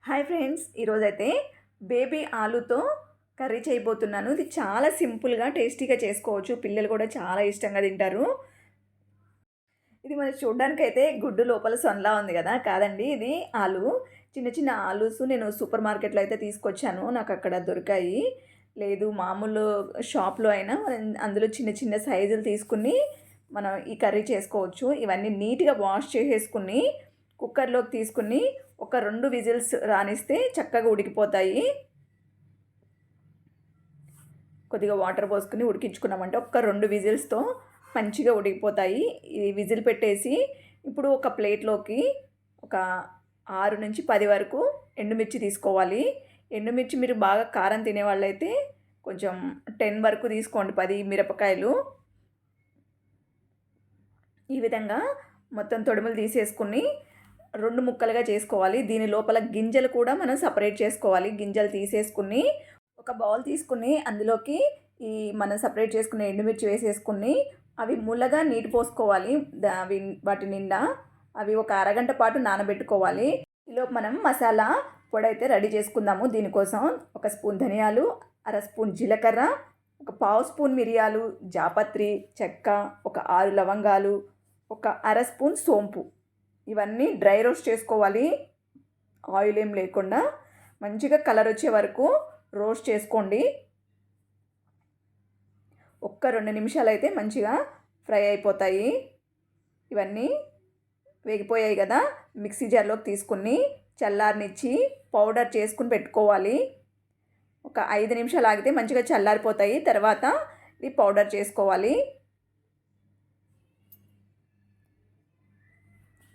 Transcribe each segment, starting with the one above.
Hi friends, ఈరోజైతే baby ఆలూతో curry చేయబోతున్నాను. ఇది చాలా సింపుల్గా టేస్టీగా చేసుకోవచ్చు. పిల్లలు కూడా చాలా ఇష్టంగా తింటారు. ఇది మనకి చూడడానికైతే గుడ్డు లోపల సొనలా ఉంది కదా, కాదండి, ఇది ఆలు. చిన్న చిన్న ఆలూస్ నేను సూపర్ మార్కెట్లో అయితే తీసుకొచ్చాను, నాకు అక్కడ దొరికాయి. లేదు మామూలు షాప్లో అయినా మనం అందులో చిన్న చిన్న సైజులు తీసుకుని మనం ఈ కర్రీ చేసుకోవచ్చు. ఇవన్నీ నీట్గా వాష్ చేసేసుకుని కుక్కర్లోకి తీసుకుని ఒక 2 విజిల్స్ రానిస్తే చక్కగా ఉడికిపోతాయి. కొద్దిగా వాటర్ పోసుకుని ఉడికించుకున్నామంటే ఒక 2 విజిల్స్తో మంచిగా ఉడికిపోతాయి. ఈ విజిల్ పెట్టేసి ఇప్పుడు ఒక ప్లేట్లోకి ఒక 6 నుంచి 10 వరకు ఎండుమిర్చి తీసుకోవాలి. ఎండుమిర్చి మీరు బాగా కారం తినేవాళ్ళైతే కొంచెం 10 వరకు తీసుకోండి, 10 మిరపకాయలు. ఈ విధంగా మొత్తం తొడుములు తీసేసుకుని 2 ముక్కలుగా చేసుకోవాలి. దీని లోపల గింజలు కూడా మనం సపరేట్ చేసుకోవాలి. గింజలు తీసేసుకుని ఒక బౌల్ తీసుకుని అందులోకి ఈ మనం సపరేట్ చేసుకున్న ఎండుమిర్చి వేసేసుకుని అవి ముల్లగా నీటి పోసుకోవాలి. వాటి నిండా అవి ఒక అరగంట పాటు నానబెట్టుకోవాలి. ఈలోపు మనం మసాలా పొడి అయితే రెడీ చేసుకుందాము. దీనికోసం ఒక స్పూన్ ధనియాలు, అర స్పూన్ జీలకర్ర, ఒక పావు స్పూన్ మిరియాలు, జాపత్రి, చెక్క, ఒక 6 లవంగాలు, ఒక అర స్పూన్ సోంపు, ఇవన్నీ డ్రై రోస్ట్ చేసుకోవాలి. ఆయిల్ ఏం లేకుండా మంచిగా కలర్ వచ్చే వరకు రోస్ట్ చేసుకోండి. ఒక్క 2 నిమిషాలు అయితే మంచిగా ఫ్రై అయిపోతాయి. ఇవన్నీ వేగిపోయాయి కదా, మిక్సీ జార్లోకి తీసుకుని చల్లారనిచ్చి పౌడర్ చేసుకుని పెట్టుకోవాలి. ఒక 5 నిమిషాలు ఆగితే మంచిగా చల్లారిపోతాయి. తర్వాత ఇది పౌడర్ చేసుకోవాలి.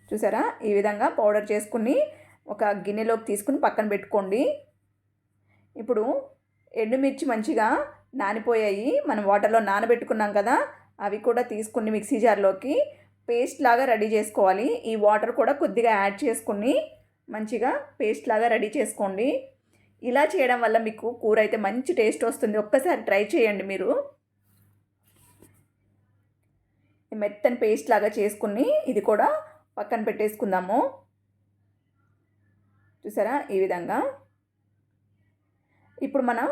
చూసారా, ఈ విధంగా పౌడర్ చేసుకుని ఒక గిన్నెలోకి తీసుకుని పక్కన పెట్టుకోండి. ఇప్పుడు ఎండుమిర్చి మంచిగా నానిపోయాయి, మనం వాటర్లో నానబెట్టుకున్నాం కదా, అవి కూడా తీసుకుని మిక్సీ జార్లోకి పేస్ట్ లాగా రెడీ చేసుకోవాలి. ఈ వాటర్ కూడా కొద్దిగా యాడ్ చేసుకుని మంచిగా పేస్ట్ లాగా రెడీ చేసుకోండి. ఇలా చేయడం వల్ల మీకు కూర అయితే మంచి టేస్ట్ వస్తుంది. ఒక్కసారి ట్రై చేయండి మీరు. మెత్తని పేస్ట్ లాగా చేసుకుని ఇది కూడా పక్కన పెట్టేసుకుందాము. చూసారా, ఈ విధంగా. ఇప్పుడు మనం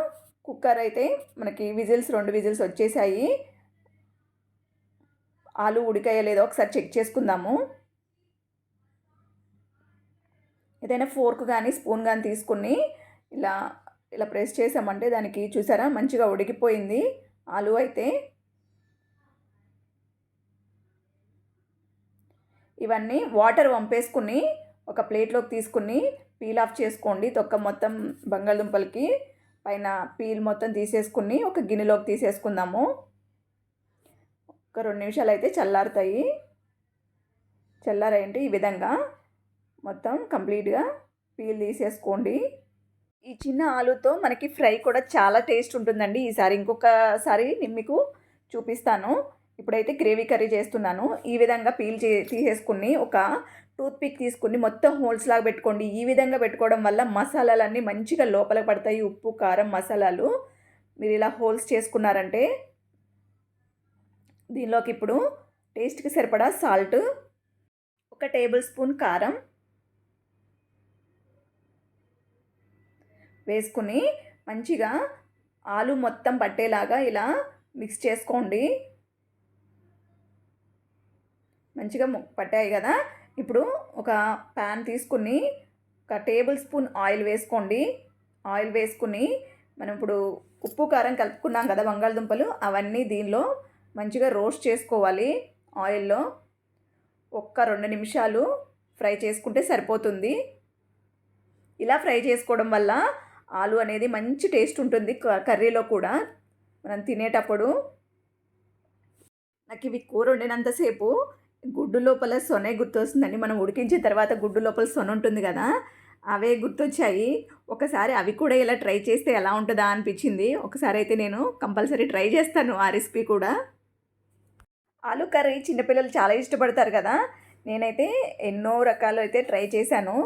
కుక్కర్ అయితే మనకి 2 విజిల్స్ వచ్చేసాయి. ఆలు ఉడికాయో లేదో ఒకసారి చెక్ చేసుకుందాము. ఏదైనా ఫోర్క్ కానీ స్పూన్ కానీ తీసుకుని ఇలా ఇలా ప్రెస్ చేసామంటే దానికి చూసారా మంచిగా ఉడికిపోయింది ఆలు అయితే. ఇవన్నీ వాటర్ వంపేసుకుని ఒక ప్లేట్లోకి తీసుకుని పీల్ ఆఫ్ చేసుకోండి. తొక్క మొత్తం బంగాళదుంపలకి పైన పీల్ మొత్తం తీసేసుకుని ఒక గిన్నెలోకి తీసేసుకుందాము. ఒక 2 నిమిషాలు అయితే చల్లారుతాయి. చల్లారంటే ఈ విధంగా మొత్తం కంప్లీట్గా పీల్ తీసేసుకోండి. ఈ చిన్న ఆలుతో మనకి ఫ్రై కూడా చాలా టేస్ట్ ఉంటుందండి. ఈసారి ఇంకొకసారి నేను మీకు చూపిస్తాను. ఇప్పుడైతే గ్రేవీ కర్రీ చేస్తున్నాను. ఈ విధంగా తీసేసుకుని ఒక టూత్పిక్ తీసుకుని మొత్తం హోల్స్ లాగా పెట్టుకోండి. ఈ విధంగా పెట్టుకోవడం వల్ల మసాలాలన్నీ మంచిగా లోపలికి పడతాయి. ఉప్పు, కారం, మసాలాలు మీరు ఇలా హోల్స్ చేసుకున్నారంటే దీనిలోకి ఇప్పుడు టేస్ట్కి సరిపడా సాల్ట్, ఒక టేబుల్ స్పూన్ కారం వేసుకుని మంచిగా ఆలు మొత్తం పట్టేలాగా ఇలా మిక్స్ చేసుకోండి. మంచిగా పట్టాయి కదా. ఇప్పుడు ఒక ప్యాన్ తీసుకుని ఒక టేబుల్ స్పూన్ ఆయిల్ వేసుకోండి. ఆయిల్ వేసుకుని మనం ఇప్పుడు ఉప్పు కారం కలుపుకున్నాం కదా బంగాళదుంపలు, అవన్నీ దీనిలో మంచిగా రోస్ట్ చేసుకోవాలి ఆయిల్లో. ఒక్క 2 నిమిషాలు ఫ్రై చేసుకుంటే సరిపోతుంది. ఇలా ఫ్రై చేసుకోవడం వల్ల ఆలు అనేది మంచి టేస్ట్ ఉంటుంది కర్రీలో కూడా మనం తినేటప్పుడు. నాకు ఇవి కూర వండినంతసేపు గుడ్డు లోపల సొనే గుర్తొస్తుందండి. మనం ఉడికించిన తర్వాత గుడ్డు లోపల సొన ఉంటుంది కదా, అవే గుర్తొచ్చాయి. ఒకసారి అవి కూడా ఇలా ట్రై చేస్తే ఎలా ఉంటుందా అనిపించింది. ఒకసారి అయితే నేను కంపల్సరీ ట్రై చేస్తాను ఆ రెసిపీ కూడా. ఆలు కర్రీ చిన్నపిల్లలు చాలా ఇష్టపడతారు కదా. నేనైతే ఎన్నో రకాలు అయితే ట్రై చేశాను.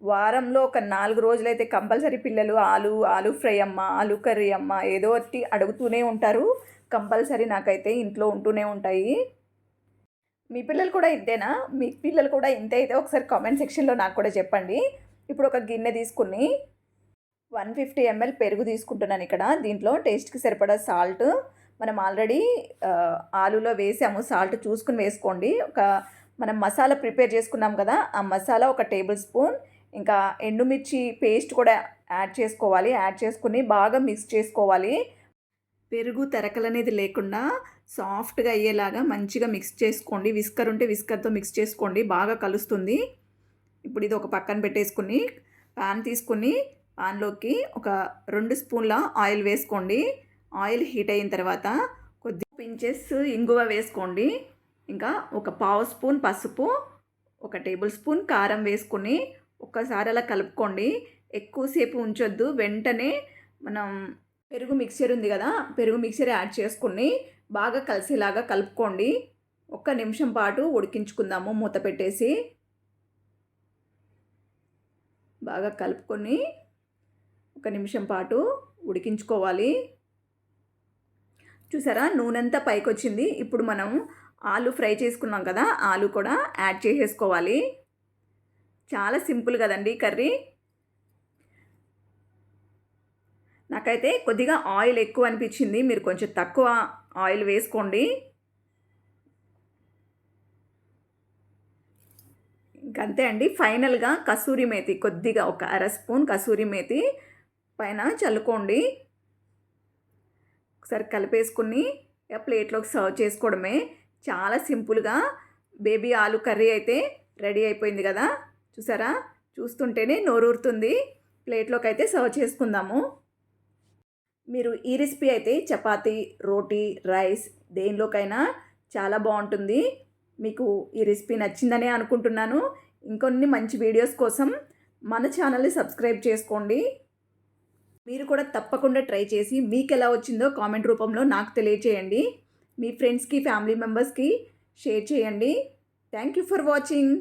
వారంలో ఒక 4 రోజులైతే కంపల్సరీ పిల్లలు ఆలు ఫ్రై అమ్మ, ఆలు కర్రీ అమ్మ ఏదో ఒకటి అడుగుతూనే ఉంటారు. కంపల్సరీ నాకైతే ఇంట్లో ఉంటూనే ఉంటాయి. మీ పిల్లలు కూడా ఇంతేనా? మీ పిల్లలు కూడా ఇంతే అయితే ఒకసారి కామెంట్ సెక్షన్లో నాకు కూడా చెప్పండి. ఇప్పుడు ఒక గిన్నె తీసుకుని 150 ml పెరుగు తీసుకుంటున్నాను ఇక్కడ. దీంట్లో టేస్ట్‌కి సరిపడా సాల్ట్ మనం ఆల్రెడీ ఆలూలో వేసాము. సాల్ట్ చూసుకొని వేసుకోండి. మనం మసాలా ప్రిపేర్ చేసుకున్నాం కదా, ఆ మసాలా ఒక టేబుల్ స్పూన్, ఇంకా ఎండుమిర్చి పేస్ట్ కూడా యాడ్ చేసుకోవాలి. యాడ్ చేసుకుని బాగా మిక్స్ చేసుకోవాలి. పెరుగు తరకలనేది లేకుండా సాఫ్ట్గా అయ్యేలాగా మంచిగా మిక్స్ చేసుకోండి. విస్కర్ ఉంటే విస్కర్తో మిక్స్ చేసుకోండి, బాగా కలుస్తుంది. ఇప్పుడు ఇది ఒక పక్కన పెట్టేసుకుని పాన్ తీసుకుని పాన్లోకి ఒక 2 స్పూన్ల ఆయిల్ వేసుకోండి. ఆయిల్ హీట్ అయిన తర్వాత కొద్దిగా పించెస్ ఇంగువ వేసుకోండి. ఇంకా ఒక పావు స్పూన్ పసుపు, ఒక టేబుల్ స్పూన్ కారం వేసుకుని ఒక్కసారి అలా కలుపుకోండి. ఎక్కువసేపు ఉంచొద్దు. వెంటనే మనం పెరుగు మిక్చర్ ఉంది కదా, పెరుగు మిక్చర్ యాడ్ చేసుకుని బాగా కలిసేలాగా కలుపుకోండి. 1 నిమిషం పాటు ఉడికించుకుందాము మూత పెట్టేసి. బాగా కలుపుకొని 1 నిమిషం పాటు ఉడికించుకోవాలి. చూసారా, నూనెంతా పైకి వచ్చింది. ఇప్పుడు మనం ఆలు ఫ్రై చేసుకున్నాం కదా, ఆలు కూడా యాడ్ చేసేసుకోవాలి. చాలా సింపుల్ కదండి కర్రీ. నాకైతే కొద్దిగా ఆయిల్ ఎక్కువ అనిపించింది. మీరు కొంచెం తక్కువ ఆయిల్ వేసుకోండి. ఇంకంతే అండి. ఫైనల్గా కసూరి మేతి కొద్దిగా ఒక అర స్పూన్ కసూరి మేతి పైన చల్లుకోండి. ఒకసారి కలిపేసుకుని ప్లేట్లోకి సర్వ్ చేసుకోవడమే. చాలా సింపుల్గా బేబీ ఆలు కర్రీ అయితే రెడీ అయిపోయింది కదా. చూసారా, చూస్తుంటేనే నోరూరుతుంది. ప్లేట్లోకి అయితే సర్వ్ చేసుకుందాము. మీరు ఈ రెసిపీ అయితే చపాతీ, రోటీ, రైస్ దేనిలోకైనా చాలా బాగుంటుంది. మీకు ఈ రెసిపీ నచ్చిందనే అనుకుంటున్నాను. ఇంకొన్ని మంచి వీడియోస్ కోసం మన ఛానల్ని సబ్స్క్రైబ్ చేసుకోండి. మీరు కూడా తప్పకుండా ట్రై చేసి మీకు ఎలా వచ్చిందో కామెంట్ రూపంలో నాకు తెలియచేయండి. మీ ఫ్రెండ్స్కి, ఫ్యామిలీ మెంబర్స్కి షేర్ చేయండి. Thank you for watching.